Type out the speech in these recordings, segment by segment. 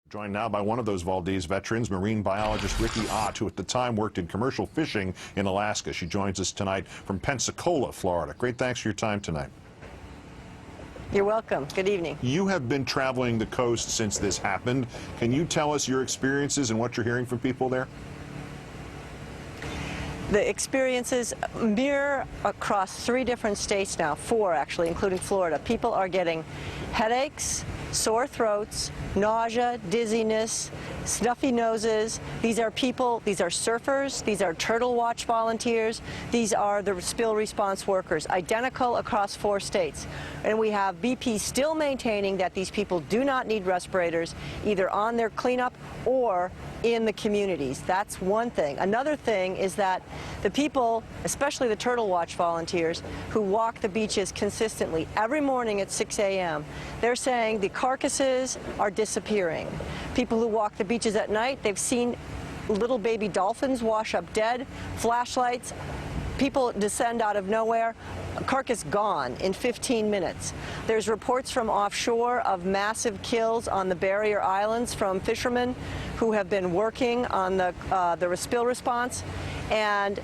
Joined now by one of those Valdez veterans, marine biologist Riki Ott, who at the time worked in commercial fishing in Alaska. She joins us tonight from Pensacola, Florida. Great thanks for your time tonight. You're welcome. Good evening. You have been traveling the coast since this happened. Can you tell us your experiences and what you're hearing from people there? The experiences mirror across 3 different states now, 4 actually, including Florida. People are getting headaches, sore throats, nausea, dizziness, snuffy noses. These are people, these are surfers, these are turtle watch volunteers, these are the spill response workers, identical across 4 states. And we have BP still maintaining that these people do not need respirators, either on their cleanup or in the communities. That's one thing. Another thing is that the people, especially the turtle watch volunteers, who walk the beaches consistently every morning at 6 a.m., they're saying the carcasses are disappearing. People who walk the beaches at night, they've seen little baby dolphins wash up dead, flashlights, people descend out of nowhere, carcass gone in 15 minutes. There's reports from offshore of massive kills on the barrier islands from fishermen who have been working on the spill response. And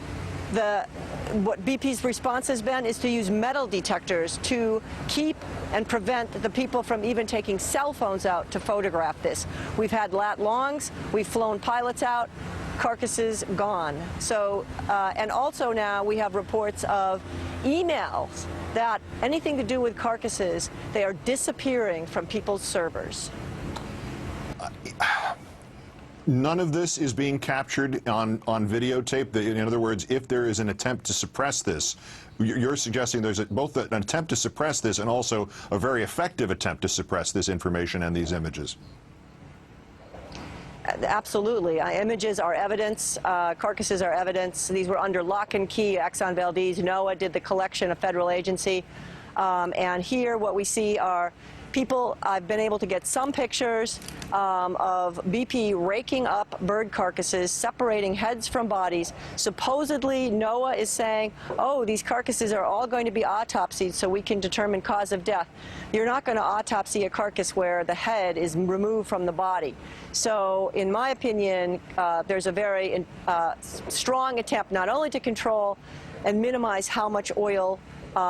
what BP's response has been is to use metal detectors to keep and prevent the people from even taking cell phones out to photograph this. We've had lat longs, we've flown pilots out, carcasses gone. So, and also now we have reports of emails that anything to do with carcasses, they are disappearing from people's servers. None of this is being captured on videotape. In other words, if there is an attempt to suppress this, you're suggesting there's both an attempt to suppress this and also a very effective attempt to suppress this information and these images. Absolutely. Images are evidence. Carcasses are evidence. These were under lock and key. Exxon Valdez, NOAA did the collection, a federal agency. And here what we see are people. I've been able to get some pictures of BP raking up bird carcasses, separating heads from bodies. Supposedly, NOAA is saying, oh, these carcasses are all going to be autopsied so we can determine cause of death. You're not going to autopsy a carcass where the head is removed from the body. So, in my opinion, there's a very strong attempt not only to control and minimize how much oil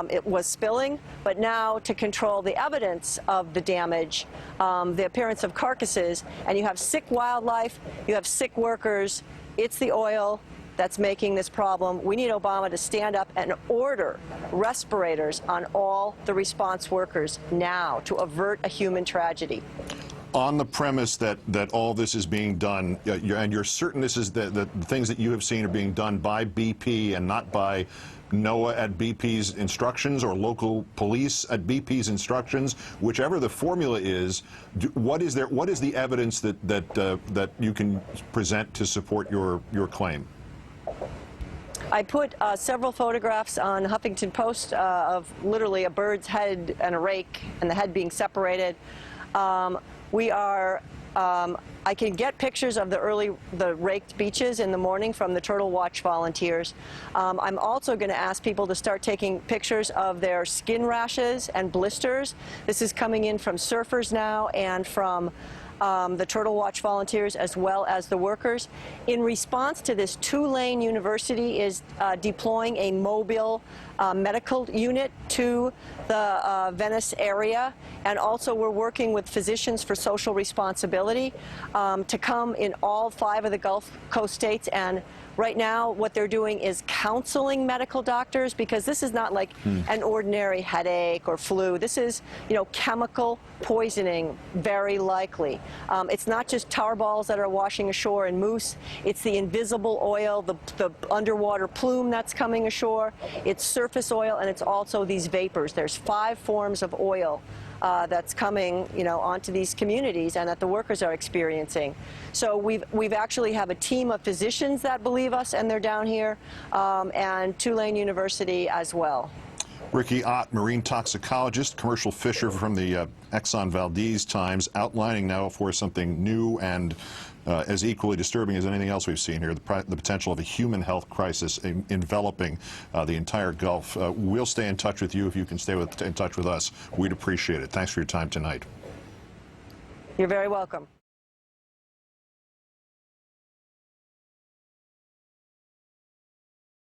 it was spilling, but now to control the evidence of the damage, the appearance of carcasses, and you have sick wildlife, you have sick workers. It's the oil that's making this problem. We need Obama to stand up and order respirators on all the response workers now to avert a human tragedy. On the premise that all this is being done, and you're certain this is the things that you have seen are being done by BP and not by NOAA at BP's instructions or local police at BP's instructions, whichever the formula is, what is the evidence that you can present to support your claim? I put several photographs on Huffington Post of literally a bird's head and a rake and the head being separated. I can get pictures of the raked beaches in the morning from the Turtle Watch volunteers. I'm also going to ask people to start taking pictures of their skin rashes and blisters. This is coming in from surfers now and from the Turtle Watch volunteers as well as the workers. In response to this, Tulane University is deploying a mobile medical unit to the Venice area, and also we're working with Physicians for Social Responsibility to come in all 5 of the Gulf Coast states. And right now what they're doing is counseling medical doctors, because this is not like an ordinary headache or flu. This is, chemical poisoning, very likely. It's not just tar balls that are washing ashore and moose. It's the invisible oil, the underwater plume that's coming ashore. It's surface oil, and it's also these vapors. There's 5 forms of oil that's coming, onto these communities and that the workers are experiencing. So we've actually have a team of physicians that believe us, and they're down here, and Tulane University as well. Riki Ott, marine toxicologist, commercial fisher from the Exxon Valdez times, outlining now for something new and as equally disturbing as anything else we've seen here, the potential of a human health crisis enveloping the entire Gulf. We'll stay in touch with you if you can stay in touch with us. We'd appreciate it. Thanks for your time tonight. You're very welcome.